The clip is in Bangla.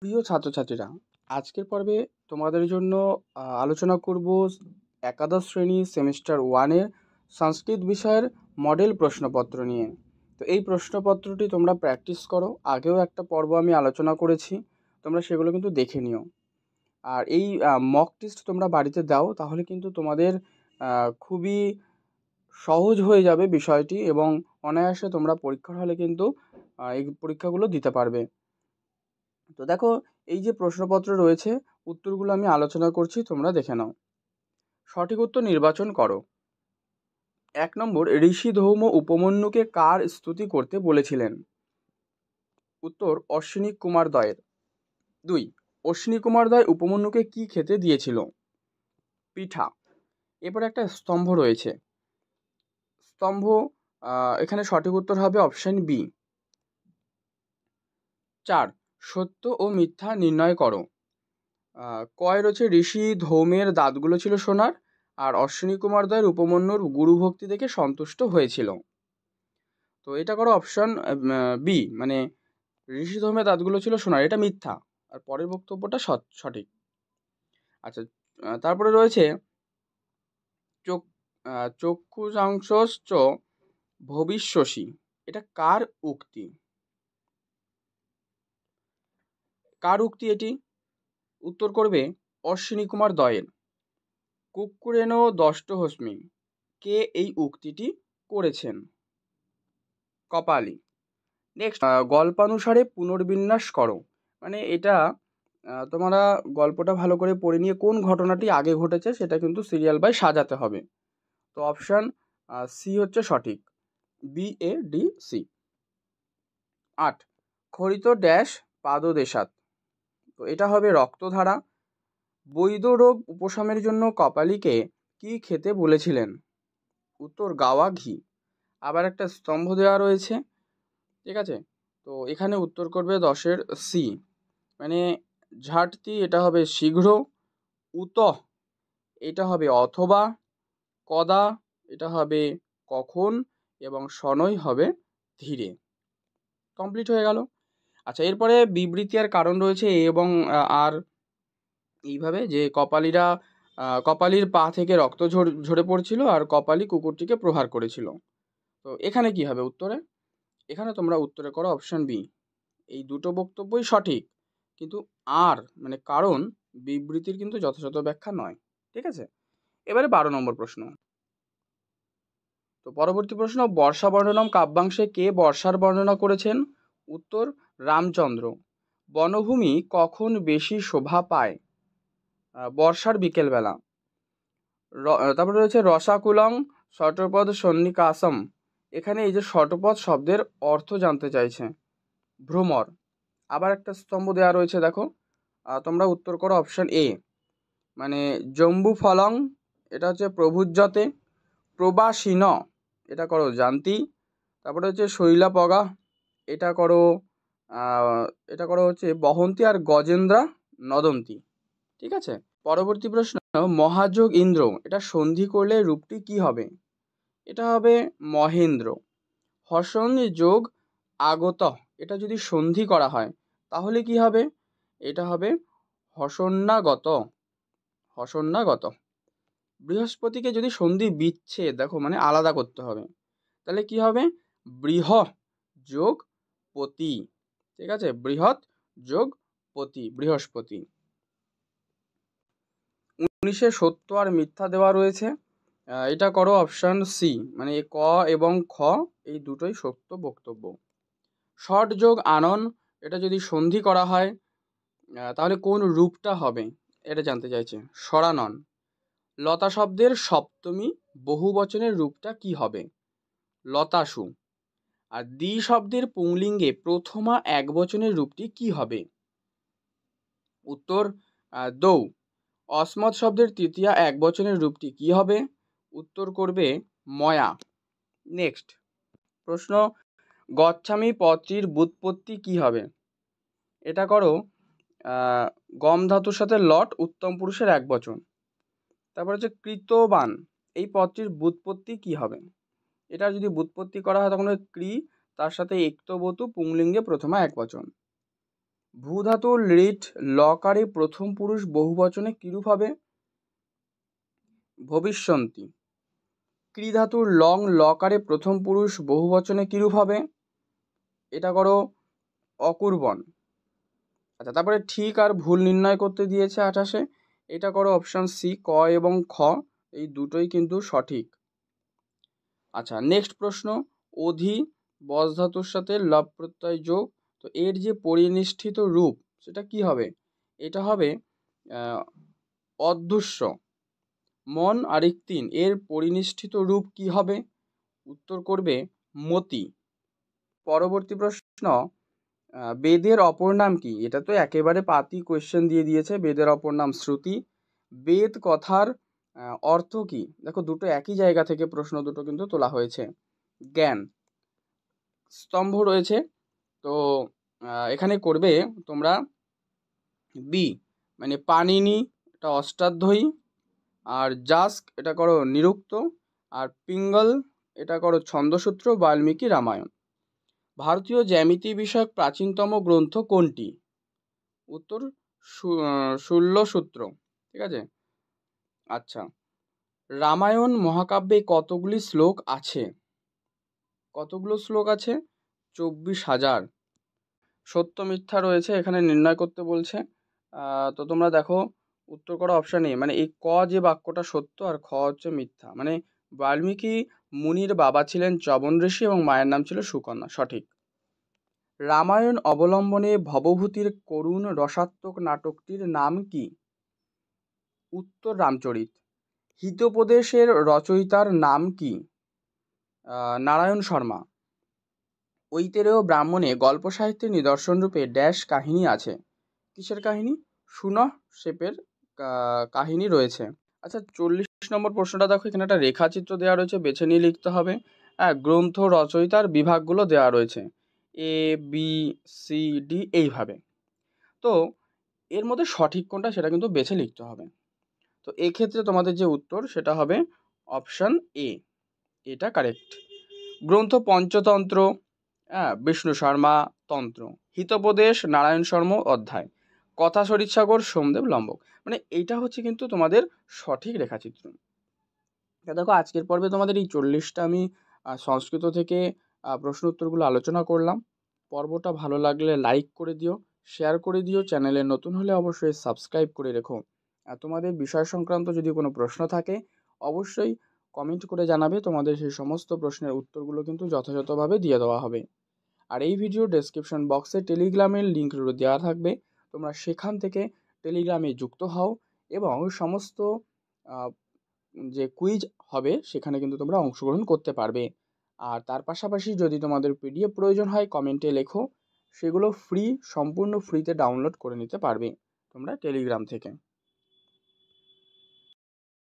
প্রিয় ছাত্রছাত্রীরা, আজকের পর্বে তোমাদের জন্য আলোচনা করব একাদশ শ্রেণী সেমিস্টার ওয়ানের সংস্কৃত বিষয়ের মডেল প্রশ্নপত্র নিয়ে। তো এই প্রশ্নপত্রটি তোমরা প্র্যাকটিস করো। আগেও একটা পর্ব আমি আলোচনা করেছি, তোমরা সেগুলো কিন্তু দেখে নিও। আর এই মক টেস্ট তোমরা বাড়িতে দাও, তাহলে কিন্তু তোমাদের খুবই সহজ হয়ে যাবে বিষয়টি, এবং অনায়াসে তোমরা পরীক্ষার হলে কিন্তু এই পরীক্ষাগুলো দিতে পারবে। তো দেখো, এই যে প্রশ্নপত্র রয়েছে, উত্তরগুলো আমি আলোচনা করছি, তোমরা দেখে নাও। সঠিক উত্তর নির্বাচন করো। 1 নম্বর, ঋষি ধৌম উপমন্যুকে কার স্তুতি করতে বলেছিলেন? উত্তর অশ্বিনী কুমার দয়ের। 2, অশ্বিনী কুমার দয় উপমন্যুকে কি খেতে দিয়েছিল? পিঠা। এরপর একটা স্তম্ভ রয়েছে, স্তম্ভ, এখানে সঠিক উত্তর হবে অপশন বি। 4, সত্য ও মিথ্যা নির্ণয় করো। কয় রয়েছে ঋষি ধৌমের দাঁতগুলো ছিল সোনার, আর অশ্বিনী কুমার দয়ের উপমন্যুর গুরুভক্তি দেখে সন্তুষ্ট হয়েছিল। তো এটা করো অপশন বি, মানে ঋষি ধৌমের দাঁতগুলো ছিল সোনার, এটা মিথ্যা, আর পরের বক্তব্যটা সঠিক। আচ্ছা, তারপরে রয়েছে চক্ষুষাংশশ্চ ভবিষ্যসি, এটা কার উক্তি? কার উক্তি এটি? উত্তর করবে অশ্বিনী কুমার দয়ের। কুক্কুরেণ দষ্টহস্মি, কে এই উক্তিটি করেছেন? কপালি। নেক্সট, গল্পানুসারে পুনর্বিন্যাস করো। মানে এটা তোমরা গল্পটা ভালো করে পড়ে নিয়ে কোন ঘটনাটি আগে ঘটেছে সেটা কিন্তু সিরিয়াল বাই সাজাতে হবে। তো অপশান সি হচ্ছে সঠিক, বি এ ডি সি। 8, খরিত ড্যাশ পাদদেশাত, তো এটা হবে রক্তধারা। বৈধ রোগ উপশমের জন্য কপালীকে কি খেতে বলেছিলেন? উত্তর গাওয়া ঘি। আবার একটা স্তম্ভ দেওয়া রয়েছে, ঠিক আছে? তো এখানে উত্তর করবে 10-এর সি, মানে ঝাটতি, এটা হবে শীঘ্র। উত, এটা হবে অথবা। কদা, এটা হবে কখন, এবং শনৈ হবে ধীরে। কমপ্লিট হয়ে গেল। আচ্ছা, এরপরে বিবৃতি আর কারণ রয়েছে এবং আর এইভাবে যে কপালির পা থেকে রক্ত ঝরে পড়ছিল, আর কপালি কুকুরটিকে প্রহার করেছিল। তো এখানে কি হবে উত্তরে? এখানে তোমরা উত্তরে করো অপশন বি। এই দুটো বক্তব্যই সঠিক, কিন্তু আর মানে কারণ বিবৃতির কিন্তু যথাযথ ব্যাখ্যা নয়, ঠিক আছে? এবারে 12 নম্বর প্রশ্ন। তো পরবর্তী প্রশ্ন, বর্ষা বর্ণনম কাব্যাংশে কে বর্ষার বর্ণনা করেছেন? উত্তর রামচন্দ্র। বনভূমি কখন বেশি শোভা পায়? বর্ষার বিকেলবেলা। তারপরে রয়েছে রসাকুলং শটপদ সন্নিকাসম, এখানে এই যে শটপদ শব্দের অর্থ জানতে চাইছে। ভ্রমর। আবার একটা স্তম্ভ দেওয়া রয়েছে, দেখো, তোমরা উত্তর করো অপশন এ, মানে জম্বু ফলং, এটা হচ্ছে প্রভুজ্যতে। প্রবাসীন, এটা করো জান্তি। তারপরে হচ্ছে শৈলাপগা, এটা করো হচ্ছে বহন্তী, আর গজেন্দ্রা নদন্তী, ঠিক আছে? পরবর্তী প্রশ্ন, মহাযোগ ইন্দ্র, এটা সন্ধি করলে রূপটি কি হবে? এটা হবে মহেন্দ্র। হসন যোগ আগত, এটা যদি সন্ধি করা হয় তাহলে কি হবে? এটা হবে হসন্নাগত। হসন্নাগত। বৃহস্পতিকে যদি সন্ধি বিচ্ছেদ, দেখো মানে আলাদা করতে হবে, তাহলে কি হবে? বৃহ যোগ পতি, ঠিক আছে? বৃহৎ যোগ পতি, বৃহস্পতি। 19-এ সত্য আর মিথ্যা দেওয়া রয়েছে, এটা করো অপশান সি, মানে ক এবং খ এই দুটোই সত্য বক্তব্য। ষট যোগ আনন, এটা যদি সন্ধি করা হয় তাহলে কোন রূপটা হবে? এটা জানতে চাইছে। সরানন। লতা শব্দের সপ্তমী বহুবচনের রূপটা কি হবে? লতাসু। আর দ্বি শব্দের পুংলিঙ্গে প্রথমা একবচনের রূপটি কি হবে? উত্তর দৌ। অসমত শব্দের তৃতীয়া একবচনের রূপটি কি হবে? উত্তর করবে ময়া। নেক্সট প্রশ্ন, গচ্ছামি পদটির ব্যুৎপত্তি কি হবে? এটা করো গম ধাতুর সাথে লট উত্তম পুরুষের একবচন। তারপর হচ্ছে কৃতবান, এই পদটির ব্যুৎপত্তি কি হবে? এটা যদি ব্যুৎপত্তি করা হয় তখন ক্রি, তার সাথে ইক্তবতু পুংলিঙ্গে প্রথমা একবচন। ভূ ধাতুর লিট লকারে প্রথম পুরুষ বহুবচনে কিরূপ হবে? ভবিষ্যন্তি। ক্রি ধাতুর লং লকারে প্রথম পুরুষ বহুবচনে কিরূপ হবে? এটা করো অকুর্বন। আচ্ছা, তারপরে ঠিক আর ভুল নির্ণয় করতে দিয়েছে 28-এ। এটা করো অপশান সি, ক এবং খ, এই দুটোই কিন্তু সঠিক। আচ্ছা, নেক্সট প্রশ্ন, অধি বস ধাতুর সাথে লব প্রত্যয় যোগ, তো এর যে পরিনিষ্ঠিত রূপ সেটা কি হবে? এটা হবে অধ্যস্য। মন আরেক 3, এর পরিনিষ্ঠিত রূপ কি হবে? উত্তর করবে মতি। পরবর্তী প্রশ্ন, বেদের অপর নাম কি? এটা তো একেবারে পাতি কোয়েশ্চেন দিয়ে দিয়েছে। বেদের অপর নাম শ্রুতি। বেদ কথার অর্থ কি? দেখো, দুটো একই জায়গা থেকে প্রশ্ন দুটো কিন্তু তোলা হয়েছে। জ্ঞান। স্তম্ভ রয়েছে, তো এখানে করবে তোমরা বি, মানে পানিনি, এটা অষ্টাধ্যায়ী। আর জাস্ক, এটা করো নিরুক্ত। আর পিঙ্গল, এটা করো ছন্দসূত্র, বাল্মীকি রামায়ণ। ভারতীয় জ্যামিতি বিষয়ক প্রাচীনতম গ্রন্থ কোনটি? উত্তর শূল্যসূত্র। ঠিক আছে। আচ্ছা, রামায়ণ মহাকাব্যে কতগুলি শ্লোক আছে? কতগুলো শ্লোক আছে? 24,000। সত্য মিথ্যা রয়েছে, এখানে নির্ণয় করতে বলছে। তো তোমরা দেখো, উত্তর করা অপশান এ, মানে এই ক যে বাক্যটা সত্য আর খ হচ্ছে মিথ্যা। মানে বাল্মীকি মুনির বাবা ছিলেন চ্যবন ঋষি এবং মায়ের নাম ছিল সুকন্যা। সঠিক। রামায়ণ অবলম্বনে ভবভূতির করুণ রসাত্মক নাটকটির নাম কি? উত্তর রামচরিত। হিতোপদেশের রচয়িতার নাম কি? নারায়ণ শর্মা। ঐতেরেয় ব্রাহ্মণে গল্প সাহিত্যের নিদর্শন রূপে ড্যাশ কাহিনী আছে? কিসের কাহিনী? সুনহ শেপের কাহিনী রয়েছে। আচ্ছা, 40 নম্বর প্রশ্নটা দেখো, এখানে একটা রেখাচিত্র দেওয়া রয়েছে, বেছে নিয়ে লিখতে হবে। হ্যাঁ, গ্রন্থ রচয়িতার বিভাগগুলো দেওয়া রয়েছে এ বি সি ডি এইভাবে। তো এর মধ্যে সঠিক কোনটা সেটা কিন্তু বেছে লিখতে হবে। তো এক্ষেত্রে তোমাদের যে উত্তর সেটা হবে অপশান এ, এটা কারেক্ট। গ্রন্থ পঞ্চতন্ত্র, বিষ্ণু শর্মা তন্ত্র। হিতোপদেশ নারায়ণ শর্মা অধ্যায়। কথা সরিৎসাগর সোমদেব লম্বক। মানে এইটা হচ্ছে কিন্তু তোমাদের সঠিক রেখাচিত্র। দেখো, আজকের পর্বে তোমাদের এই 40টা আমি সংস্কৃত থেকে প্রশ্ন উত্তরগুলো আলোচনা করলাম। পর্বটা ভালো লাগলে লাইক করে দিও, শেয়ার করে দিও, চ্যানেলে নতুন হলে অবশ্যই সাবস্ক্রাইব করে রেখো। আর তোমাদের বিষয় সংক্রান্ত যদি কোনো প্রশ্ন থাকে অবশ্যই কমেন্ট করে জানাবে, তোমাদের সেই সমস্ত প্রশ্নের উত্তরগুলো কিন্তু যথাযথভাবে দিয়ে দেওয়া হবে। আর এই ভিডিও ডেসক্রিপশন বক্সে টেলিগ্রামের লিঙ্ক দেওয়া থাকবে, তোমরা সেখান থেকে টেলিগ্রামে যুক্ত হও এবং সমস্ত যে কুইজ হবে সেখানে কিন্তু তোমরা অংশগ্রহণ করতে পারবে। আর তার পাশাপাশি যদি তোমাদের পিডিএফ প্রয়োজন হয় কমেন্টে লেখো, সেগুলো ফ্রি, সম্পূর্ণ ফ্রিতে ডাউনলোড করে নিতে পারবে তোমরা টেলিগ্রাম থেকে।